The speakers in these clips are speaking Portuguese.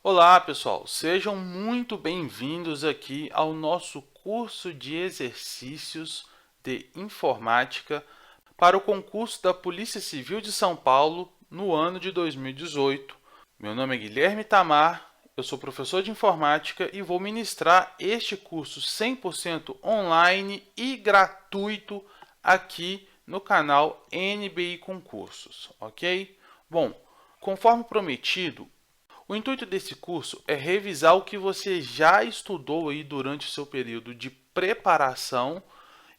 Olá, pessoal! Sejam muito bem-vindos aqui ao nosso curso de exercícios de informática para o concurso da Polícia Civil de São Paulo no ano de 2018. Meu nome é Guilherme Tamar, eu sou professor de informática e vou ministrar este curso 100% online e gratuito aqui no canal NBI Concursos, ok? Bom, conforme prometido, o intuito desse curso é revisar o que você já estudou aí durante o seu período de preparação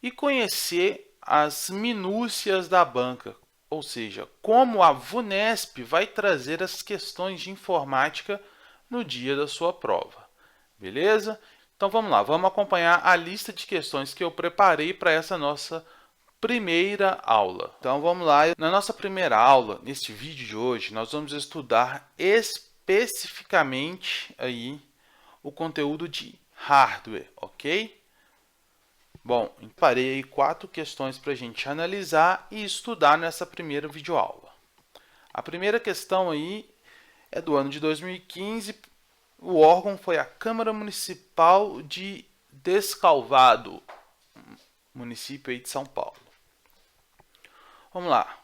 e conhecer as minúcias da banca, ou seja, como a VUNESP vai trazer as questões de informática no dia da sua prova. Beleza? Então vamos lá, vamos acompanhar a lista de questões que eu preparei para essa nossa primeira aula. Então vamos lá, na nossa primeira aula, neste vídeo de hoje, nós vamos estudar especificamente aí o conteúdo de hardware, ok? Bom, parei aí 4 questões para a gente analisar e estudar nessa primeira videoaula. A primeira questão aí é do ano de 2015, o órgão foi a Câmara Municipal de Descalvado, município aí de São Paulo. Vamos lá.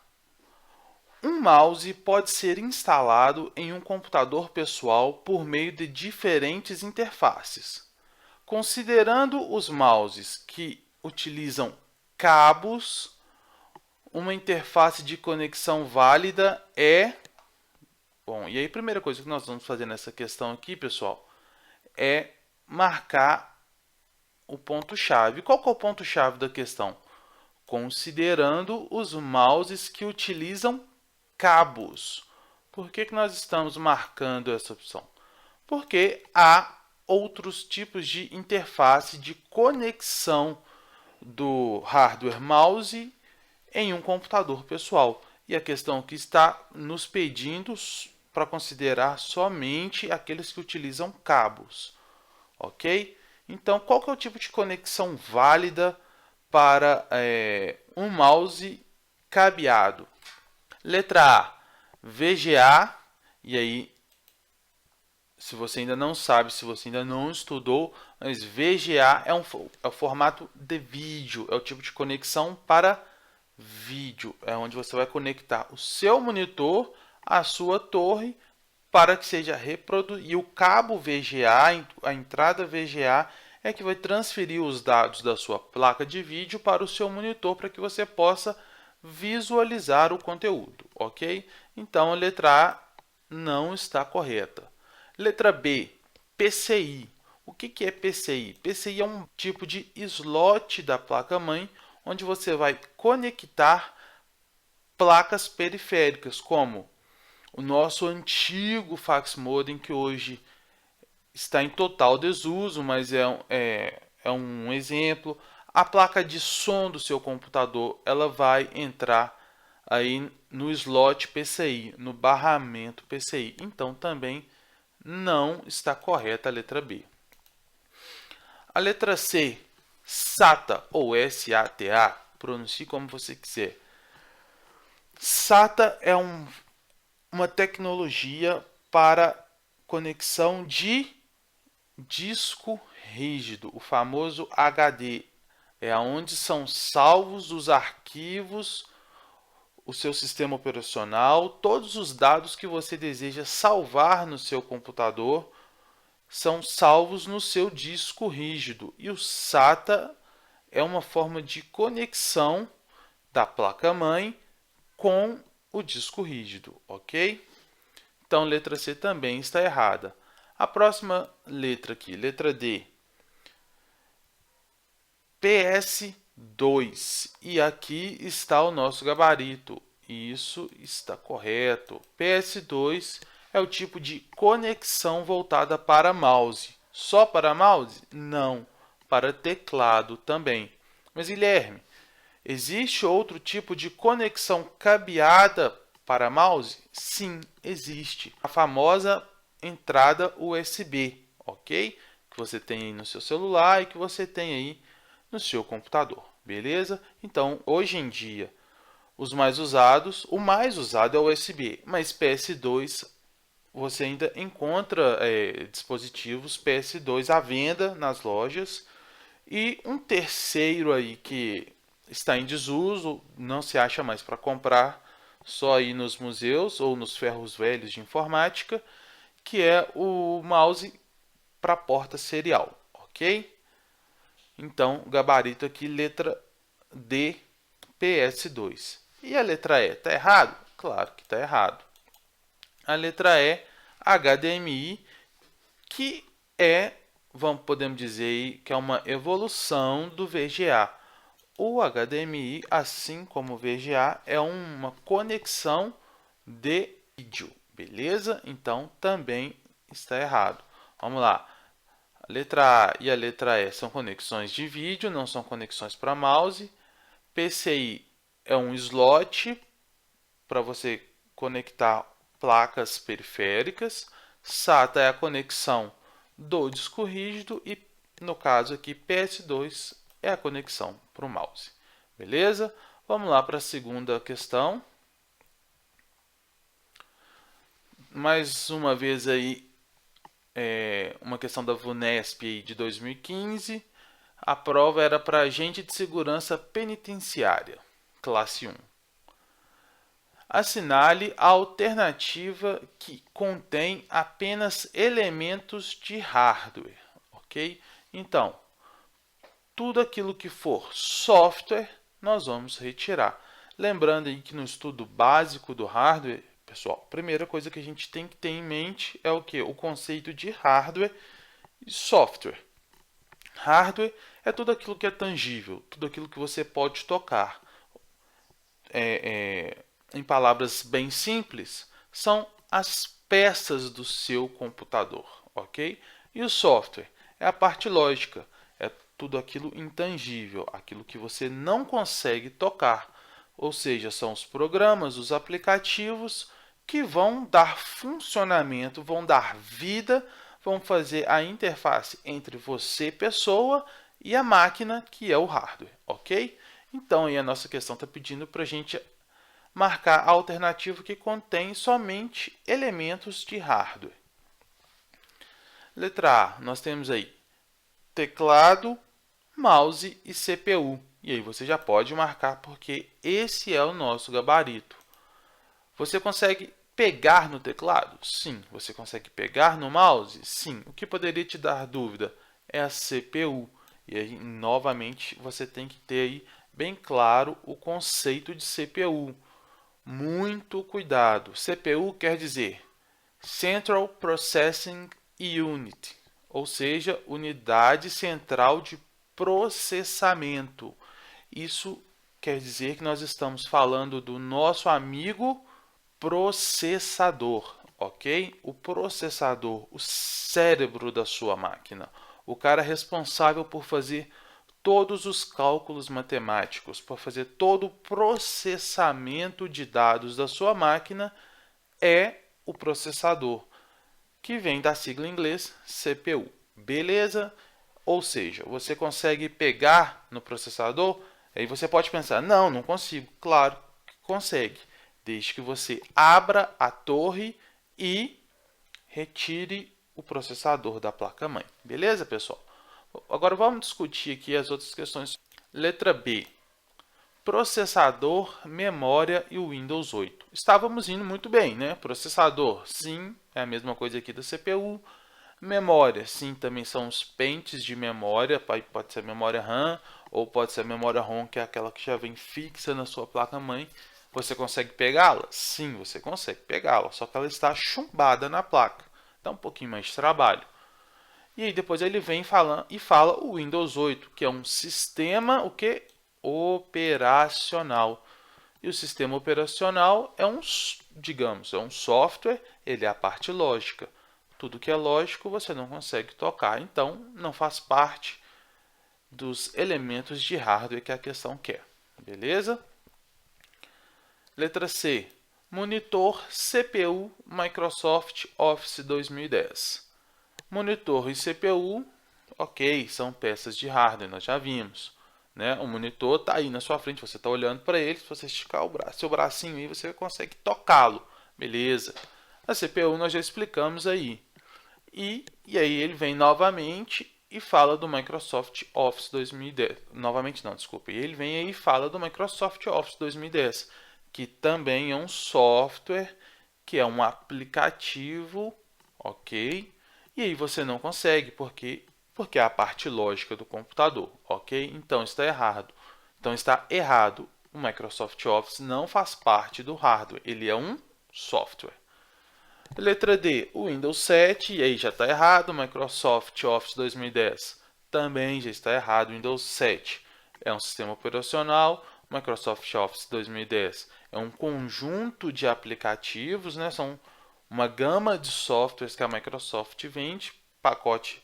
Um mouse pode ser instalado em um computador pessoal por meio de diferentes interfaces. Considerando os mouses que utilizam cabos, uma interface de conexão válida é... Bom, e aí a primeira coisa que nós vamos fazer nessa questão aqui, pessoal, é marcar o ponto-chave. Qual que é o ponto-chave da questão? Considerando os mouses que utilizam cabos. Por que nós estamos marcando essa opção? Porque há outros tipos de interface de conexão do hardware mouse em um computador pessoal. E a questão que está nos pedindo para considerar somente aqueles que utilizam cabos. Ok? Então, qual que é o tipo de conexão válida para um mouse cabeado? Letra A, VGA, e aí, se você ainda não sabe, se você ainda não estudou, mas VGA é o formato de vídeo, é o tipo de conexão para vídeo, é onde você vai conectar o seu monitor à sua torre para que seja reproduzido. E o cabo VGA, a entrada VGA, é que vai transferir os dados da sua placa de vídeo para o seu monitor para que você possa visualizar o conteúdo, ok? Então, a letra A não está correta. Letra B, PCI. O que é PCI? PCI é um tipo de slot da placa-mãe, onde você vai conectar placas periféricas, como o nosso antigo fax modem, que hoje está em total desuso, mas é um exemplo. A placa de som do seu computador, ela vai entrar aí no slot PCI, no barramento PCI. Então, também não está correta a letra B. A letra C, SATA ou SATA, pronuncie como você quiser. SATA é uma tecnologia para conexão de disco rígido, o famoso HD. É onde são salvos os arquivos, o seu sistema operacional, todos os dados que você deseja salvar no seu computador são salvos no seu disco rígido. E o SATA é uma forma de conexão da placa-mãe com o disco rígido, ok? Então, letra C também está errada. A próxima letra aqui, letra D. PS2. E aqui está o nosso gabarito. Isso está correto. PS2 é o tipo de conexão voltada para mouse. Só para mouse? Não. Para teclado também. Mas, Guilherme, existe outro tipo de conexão cabeada para mouse? Sim, existe. A famosa entrada USB, ok? Que você tem aí no seu celular e que você tem aí no seu computador, beleza? Então, hoje em dia, o mais usado é o USB, mas PS2 você ainda encontra dispositivos PS2 à venda nas lojas. E um terceiro aí que está em desuso, não se acha mais para comprar, só aí nos museus ou nos ferros velhos de informática, que é o mouse para porta serial, ok? Então, gabarito aqui, letra D, PS2. E a letra E, está errado? Claro que está errado. A letra E, HDMI, que podemos dizer aí, que é uma evolução do VGA. O HDMI, assim como o VGA, é uma conexão de vídeo, beleza? Então, também está errado. Vamos lá. A letra A e a letra E são conexões de vídeo, não são conexões para mouse. PCI é um slot para você conectar placas periféricas. SATA é a conexão do disco rígido e, no caso aqui, PS2 é a conexão para o mouse. Beleza? Vamos lá para a segunda questão. Mais uma vez aí, uma questão da VUNESP aí de 2015. A prova era para agente de segurança penitenciária, classe 1. Assinale a alternativa que contém apenas elementos de hardware, ok? Então, tudo aquilo que for software, nós vamos retirar. Lembrando aí que no estudo básico do hardware, pessoal, a primeira coisa que a gente tem que ter em mente é o que? O conceito de hardware e software. Hardware é tudo aquilo que é tangível, tudo aquilo que você pode tocar. Em palavras bem simples, são as peças do seu computador, ok? E o software é a parte lógica, é tudo aquilo intangível, aquilo que você não consegue tocar, ou seja, são os programas, os aplicativos que vão dar funcionamento, vão dar vida, vão fazer a interface entre você, pessoa, e a máquina, que é o hardware, ok? Então, aí a nossa questão está pedindo para a gente marcar a alternativa que contém somente elementos de hardware. Letra A, nós temos aí teclado, mouse e CPU. E aí você já pode marcar porque esse é o nosso gabarito. Você consegue pegar no teclado? Sim. Você consegue pegar no mouse? Sim. O que poderia te dar dúvida é a CPU. E aí, novamente, você tem que ter aí bem claro o conceito de CPU. Muito cuidado. CPU quer dizer Central Processing Unit, ou seja, unidade central de processamento. Isso quer dizer que nós estamos falando do nosso amigo processador, ok? O processador, o cérebro da sua máquina, o cara responsável por fazer todos os cálculos matemáticos, por fazer todo o processamento de dados da sua máquina, é o processador, que vem da sigla em inglês CPU. Beleza? Ou seja, você consegue pegar no processador? Aí você pode pensar, não consigo. Claro que consegue, desde que você abra a torre e retire o processador da placa-mãe. Beleza, pessoal? Agora vamos discutir aqui as outras questões. Letra B. Processador, memória e o Windows 8. Estávamos indo muito bem, né? Processador, sim, é a mesma coisa aqui da CPU. Memória, sim, também são os pentes de memória. Pode ser memória RAM ou pode ser a memória ROM, que é aquela que já vem fixa na sua placa-mãe. Você consegue pegá-la? Sim, você consegue pegá-la, só que ela está chumbada na placa. Dá um pouquinho mais de trabalho. E aí depois ele vem falando e fala o Windows 8, que é um sistema operacional. E o sistema operacional é digamos, é um software, ele é a parte lógica. Tudo que é lógico você não consegue tocar, então não faz parte dos elementos de hardware que a questão quer. Beleza? Letra C. Monitor CPU Microsoft Office 2010. Monitor e CPU, ok, são peças de hardware, nós já vimos. Né? O monitor está aí na sua frente, você está olhando para ele, se você esticar seu bracinho aí, você consegue tocá-lo, beleza. A CPU nós já explicamos aí. E aí ele vem novamente e fala do Microsoft Office 2010. Novamente não, desculpa. Ele vem aí e fala do Microsoft Office 2010, que também é um software, que é um aplicativo, ok? E aí você não consegue, porque é a parte lógica do computador, ok? Então está errado. Então está errado. O Microsoft Office não faz parte do hardware, ele é um software. Letra D, o Windows 7, e aí já está errado. O Microsoft Office 2010 também já está errado. O Windows 7 é um sistema operacional. O Microsoft Office 2010 é um conjunto de aplicativos, né? São uma gama de softwares que a Microsoft vende, pacote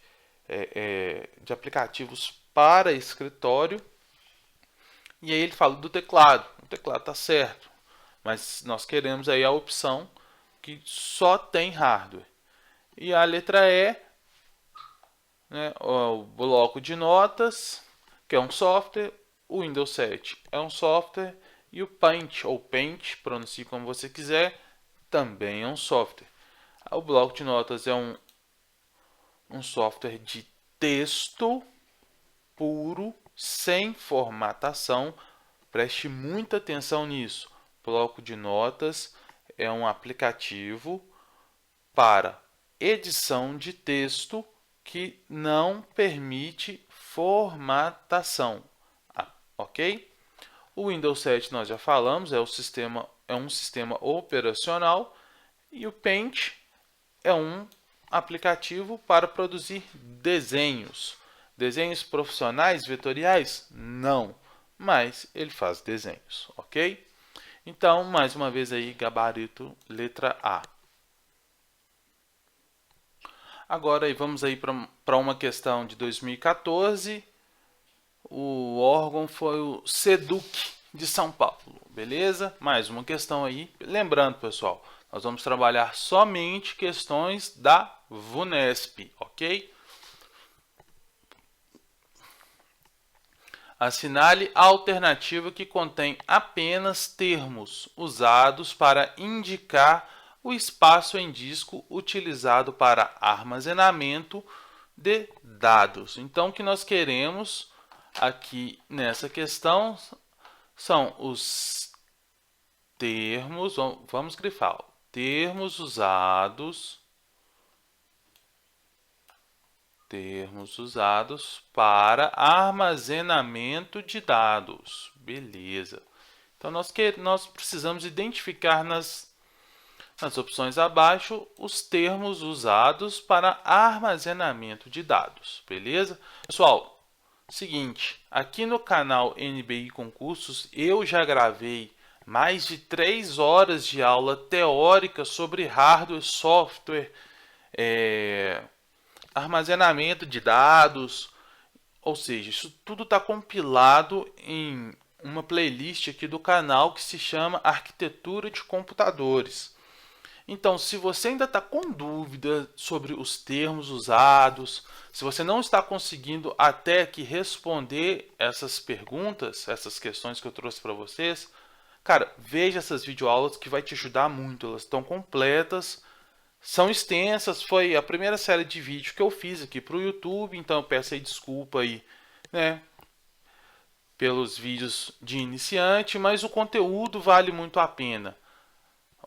de aplicativos para escritório. E aí ele fala do teclado. O teclado está certo, mas nós queremos aí a opção que só tem hardware. E a letra E, né, o bloco de notas, que é um software. O Windows 7 é um software. E o Paint, ou Paint, pronuncie como você quiser, também é um software. O bloco de notas é um software de texto puro, sem formatação. Preste muita atenção nisso. Bloco de notas é um aplicativo para edição de texto que não permite formatação, ok? O Windows 7 nós já falamos, é um sistema operacional, e o Paint é um aplicativo para produzir desenhos. Desenhos profissionais, vetoriais? Não, mas ele faz desenhos, ok? Então, mais uma vez aí, gabarito, letra A. Agora aí, vamos aí para uma questão de 2014. O órgão foi o SEDUC de São Paulo, beleza? Mais uma questão aí. Lembrando, pessoal, nós vamos trabalhar somente questões da VUNESP, ok? Assinale a alternativa que contém apenas termos usados para indicar o espaço em disco utilizado para armazenamento de dados. Então, o que nós queremos aqui nessa questão são os termos, vamos grifar, termos usados para armazenamento de dados. Beleza. Então, nós precisamos identificar nas opções abaixo os termos usados para armazenamento de dados. Beleza? Pessoal, seguinte, aqui no canal NBI Concursos eu já gravei mais de 3 horas de aula teórica sobre hardware, software, armazenamento de dados, ou seja, isso tudo está compilado em uma playlist aqui do canal que se chama Arquitetura de Computadores. Então, se você ainda está com dúvida sobre os termos usados, se você não está conseguindo até aqui responder essas perguntas, essas questões que eu trouxe para vocês, cara, veja essas videoaulas que vai te ajudar muito. Elas estão completas, são extensas, foi a primeira série de vídeo que eu fiz aqui para o YouTube, então eu peço aí desculpa aí, né, pelos vídeos de iniciante, mas o conteúdo vale muito a pena.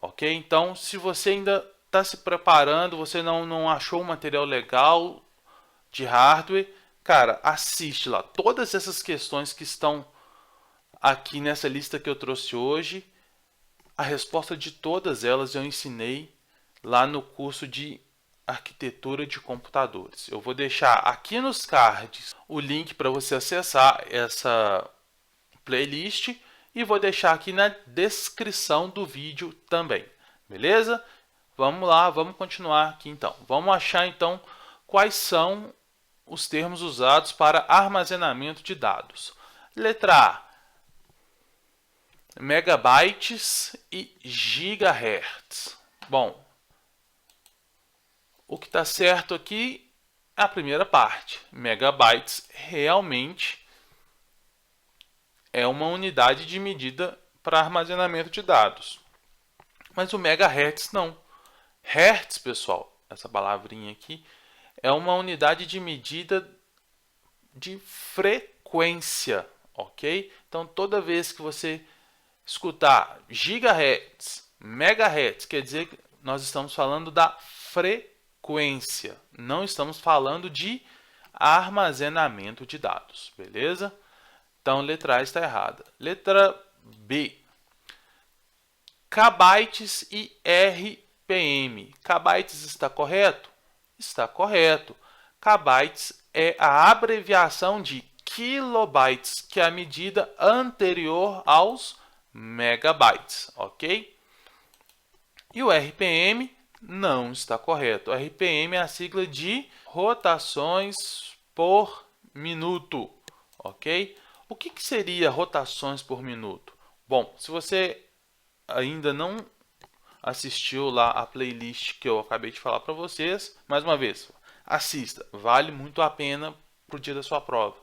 Ok? Então, se você ainda está se preparando, você não achou um material legal de hardware, cara, assiste lá. Todas essas questões que estão aqui nessa lista que eu trouxe hoje, a resposta de todas elas eu ensinei lá no curso de Arquitetura de Computadores. Eu vou deixar aqui nos cards o link para você acessar essa playlist e vou deixar aqui na descrição do vídeo também, beleza? Vamos lá, vamos continuar aqui então. Vamos achar então quais são os termos usados para armazenamento de dados. Letra A, megabytes e gigahertz. Bom, o que está certo aqui é a primeira parte. Megabytes realmente é uma unidade de medida para armazenamento de dados. Mas o megahertz não. Hertz, pessoal, essa palavrinha aqui, é uma unidade de medida de frequência, ok? Então, toda vez que você escutar gigahertz, megahertz, quer dizer que nós estamos falando da frequência, não estamos falando de armazenamento de dados, beleza? Então, letra A está errada. Letra B. Kbytes e RPM. Kbytes está correto? Está correto. Kbytes é a abreviação de kilobytes, que é a medida anterior aos megabytes, ok? E o RPM não está correto. O RPM é a sigla de rotações por minuto, ok? O que seria rotações por minuto? Bom, se você ainda não assistiu lá a playlist que eu acabei de falar para vocês, mais uma vez, assista, vale muito a pena para o dia da sua prova.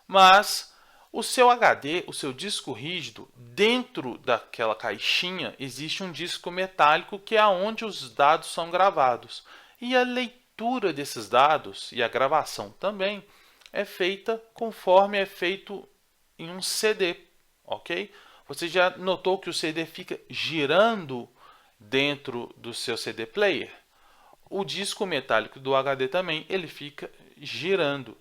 Mas o seu HD, o seu disco rígido, dentro daquela caixinha existe um disco metálico que é onde os dados são gravados. E a leitura desses dados e a gravação também é feita conforme é feito em um CD, ok? Você já notou que o CD fica girando dentro do seu CD player? O disco metálico do HD também, ele fica girando,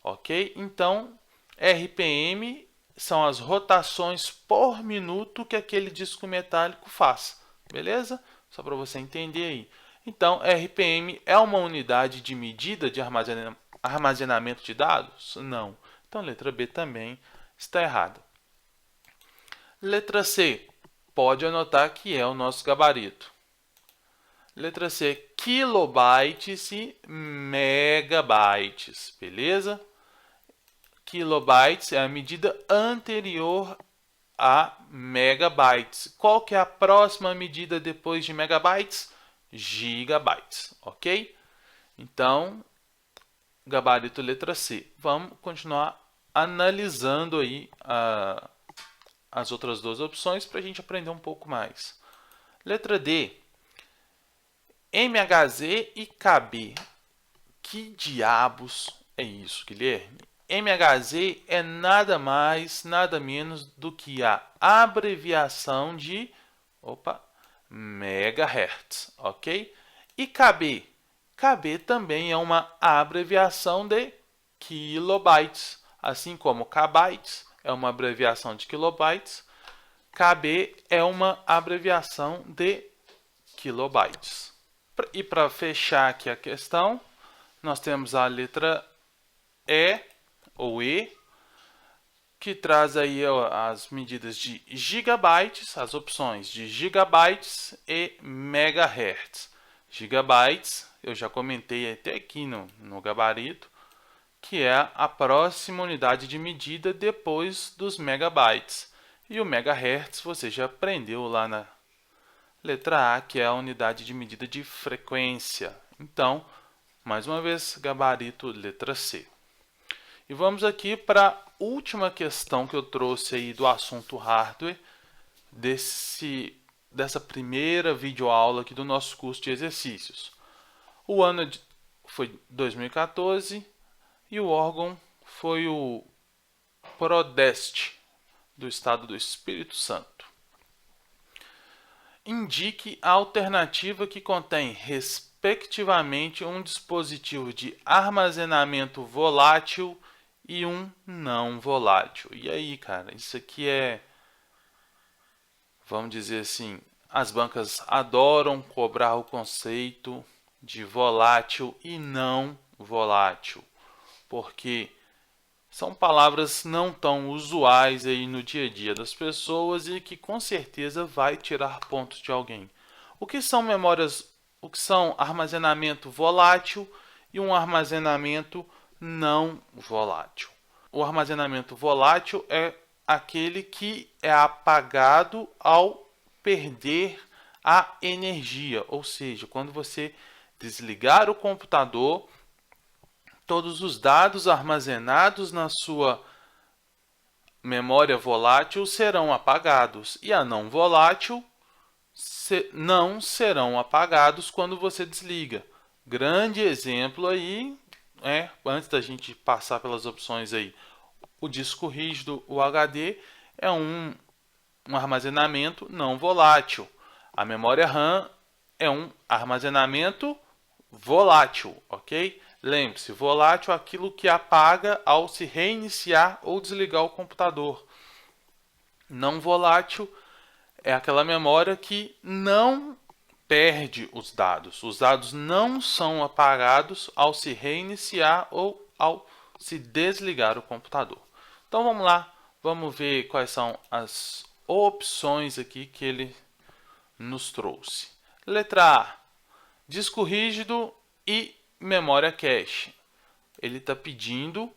ok? Então, RPM são as rotações por minuto que aquele disco metálico faz, beleza? Só para você entender aí. Então, RPM é uma unidade de medida de armazenamento de dados? Não. Então, letra B também está errada. Letra C. Pode anotar que é o nosso gabarito. Letra C. Kilobytes e megabytes, beleza? Kilobytes é a medida anterior a megabytes. Qual que é a próxima medida depois de megabytes? Gigabytes, ok? Então, gabarito letra C. Vamos continuar analisando aí as outras duas opções para a gente aprender um pouco mais. Letra D. MHZ e KB. Que diabos é isso, Guilherme? MHZ é nada mais, nada menos do que a abreviação de megahertz, ok? E KB? KB também é uma abreviação de kilobytes, assim como kbytes é uma abreviação de kilobytes, KB é uma abreviação de kilobytes. E para fechar aqui a questão, nós temos a letra E, ou E, que traz aí as medidas de gigabytes, as opções de gigabytes e megahertz. Gigabytes, eu já comentei até aqui no gabarito, que é a próxima unidade de medida depois dos megabytes. E o megahertz você já aprendeu lá na letra A, que é a unidade de medida de frequência. Então, mais uma vez, gabarito letra C. E vamos aqui para a última questão que eu trouxe aí do assunto hardware dessa primeira videoaula aqui do nosso curso de exercícios. O ano foi 2014 e o órgão foi o Prodest do Estado do Espírito Santo. Indique a alternativa que contém, respectivamente, um dispositivo de armazenamento volátil e um não volátil. E aí, cara, isso aqui vamos dizer assim, as bancas adoram cobrar o conceito de volátil e não volátil, porque são palavras não tão usuais aí no dia a dia das pessoas e que com certeza vai tirar pontos de alguém. O que são armazenamento volátil e um armazenamento não volátil? O armazenamento volátil é aquele que é apagado ao perder a energia, ou seja, quando você desligar o computador, todos os dados armazenados na sua memória volátil serão apagados e a não volátil não serão apagados quando você desliga. Grande exemplo aí, antes da gente passar pelas opções aí, o disco rígido, o HD, é um armazenamento não volátil. A memória RAM é um armazenamento volátil, ok? Lembre-se, volátil é aquilo que apaga ao se reiniciar ou desligar o computador. Não volátil é aquela memória que não perde os dados. Os dados não são apagados ao se reiniciar ou ao se desligar o computador. Então vamos lá, vamos ver quais são as opções aqui que ele nos trouxe. Letra A, disco rígido e memória cache. Ele está pedindo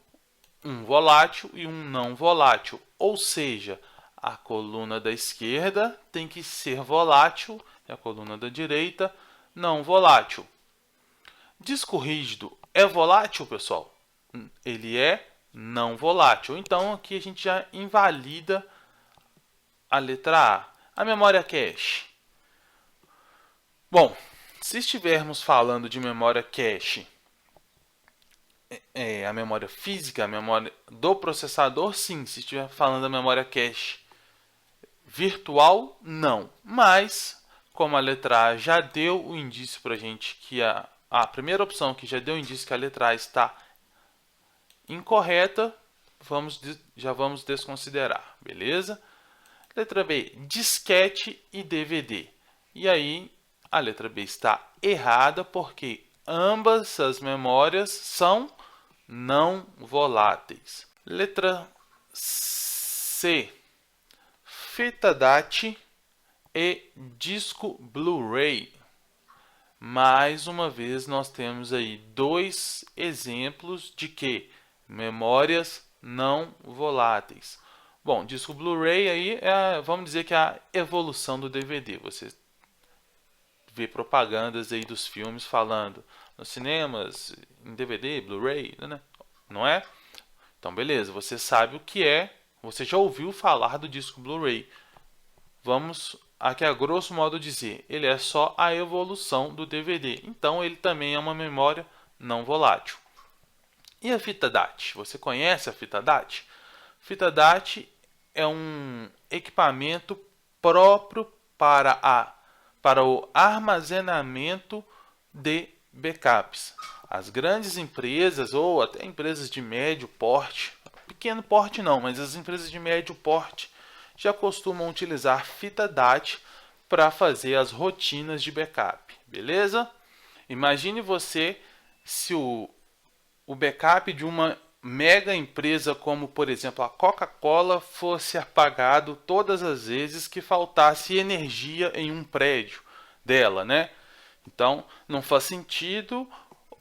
um volátil e um não volátil, ou seja, a coluna da esquerda tem que ser volátil e a coluna da direita não volátil. Disco rígido é volátil, pessoal? Ele é não volátil. Então aqui a gente já invalida a letra A. A memória cache. Bom, se estivermos falando de memória cache, a memória física, a memória do processador, sim. Se estiver falando da memória cache virtual, não. Mas, como a letra A já deu o indício para a gente que a primeira opção que já deu o indício que a letra A está incorreta, já vamos desconsiderar, beleza? Letra B, disquete e DVD. E aí, a letra B está errada porque ambas as memórias são não voláteis. Letra C, fita DAT e disco Blu-ray. Mais uma vez, nós temos aí dois exemplos de que memórias não voláteis. Bom, disco Blu-ray aí vamos dizer que é a evolução do DVD. Você vê propagandas aí dos filmes falando nos cinemas, em DVD, Blu-ray, né? Não é? Então, beleza, você sabe o que é, você já ouviu falar do disco Blu-ray. Vamos aqui a grosso modo dizer, ele é só a evolução do DVD. Então, ele também é uma memória não volátil. E a fita DAT? Você conhece a fita DAT? Fita DAT é um equipamento próprio para o armazenamento de backups. As grandes empresas ou até empresas de médio porte, pequeno porte não, mas as empresas de médio porte já costumam utilizar fita DAT para fazer as rotinas de backup, beleza? Imagine você se o backup de uma mega empresa como, por exemplo, a Coca-Cola fosse apagado todas as vezes que faltasse energia em um prédio dela, né? Então, não faz sentido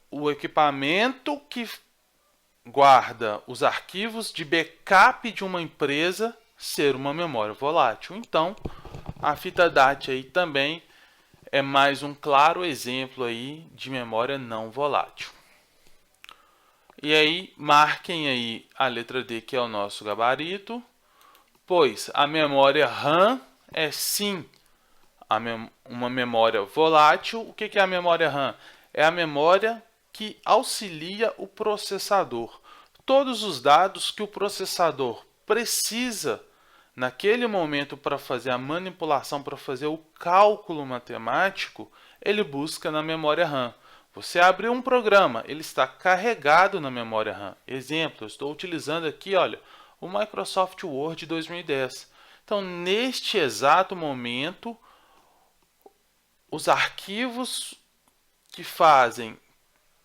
o equipamento que guarda os arquivos de backup de uma empresa ser uma memória volátil. Então, a fita DAT aí também é mais um claro exemplo aí de memória não volátil. E aí, marquem aí a letra D, que é o nosso gabarito, pois a memória RAM é sim uma memória volátil. O que é a memória RAM? É a memória que auxilia o processador. Todos os dados que o processador precisa naquele momento para fazer a manipulação, para fazer o cálculo matemático, ele busca na memória RAM. Você abriu um programa, ele está carregado na memória RAM. Exemplo, eu estou utilizando aqui, olha, o Microsoft Word 2010. Então, neste exato momento, os arquivos que fazem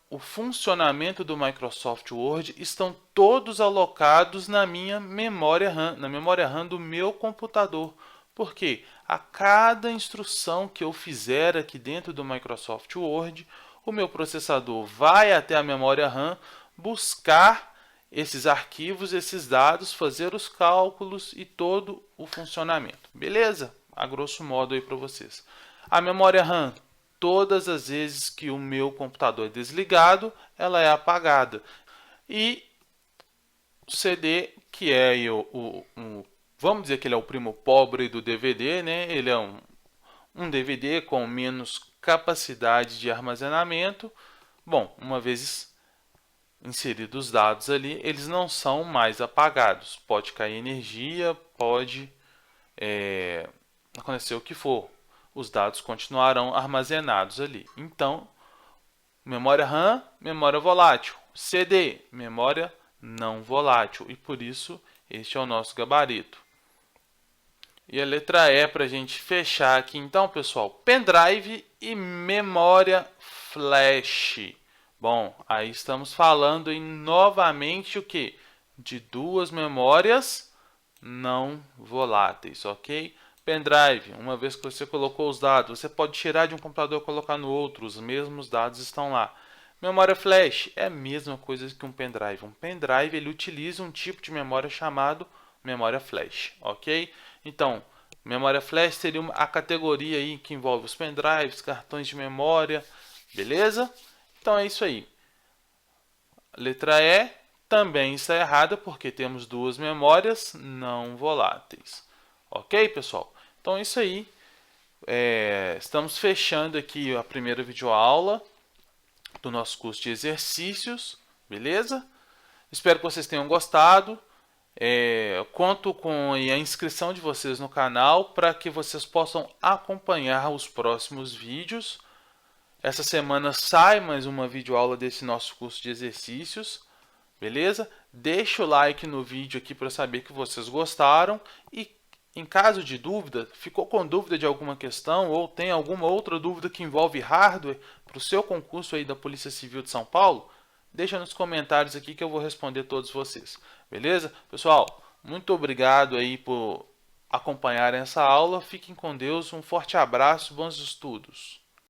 o funcionamento do Microsoft Word estão todos alocados na minha memória RAM, na memória RAM do meu computador. Porque a cada instrução que eu fizer aqui dentro do Microsoft Word, o meu processador vai até a memória RAM buscar esses arquivos, esses dados, fazer os cálculos e todo o funcionamento. Beleza? A grosso modo aí para vocês. A memória RAM, todas as vezes que o meu computador é desligado, ela é apagada. E o CD, que é vamos dizer que ele é o primo pobre do DVD, né? Ele é um DVD com menos capacidade de armazenamento, bom, uma vez inseridos os dados ali, eles não são mais apagados. Pode cair energia, pode acontecer o que for. Os dados continuarão armazenados ali. Então, memória RAM, memória volátil. CD, memória não volátil. E por isso, este é o nosso gabarito. E a letra E para a gente fechar aqui, então, pessoal, pendrive e memória flash. Bom, aí estamos falando em novamente o que? De duas memórias não voláteis, ok? Pendrive, uma vez que você colocou os dados, você pode tirar de um computador e colocar no outro, os mesmos dados estão lá. Memória flash é a mesma coisa que um pendrive. Um pendrive ele utiliza um tipo de memória chamado memória flash, ok? Então, memória flash seria a categoria aí que envolve os pendrives, cartões de memória, beleza? Então é isso aí. Letra E também está errada porque temos duas memórias não voláteis. Ok, pessoal? Então é isso aí. Estamos fechando aqui a primeira videoaula do nosso curso de exercícios, beleza? Espero que vocês tenham gostado. Conto com a inscrição de vocês no canal para que vocês possam acompanhar os próximos vídeos. Essa semana sai mais uma videoaula desse nosso curso de exercícios, beleza? Deixa o like no vídeo aqui para saber que vocês gostaram e em caso de dúvida, ficou com dúvida de alguma questão ou tem alguma outra dúvida que envolve hardware para o seu concurso aí da Polícia Civil de São Paulo, deixa nos comentários aqui que eu vou responder todos vocês, beleza? Pessoal, muito obrigado aí por acompanhar essa aula, fiquem com Deus, um forte abraço, bons estudos!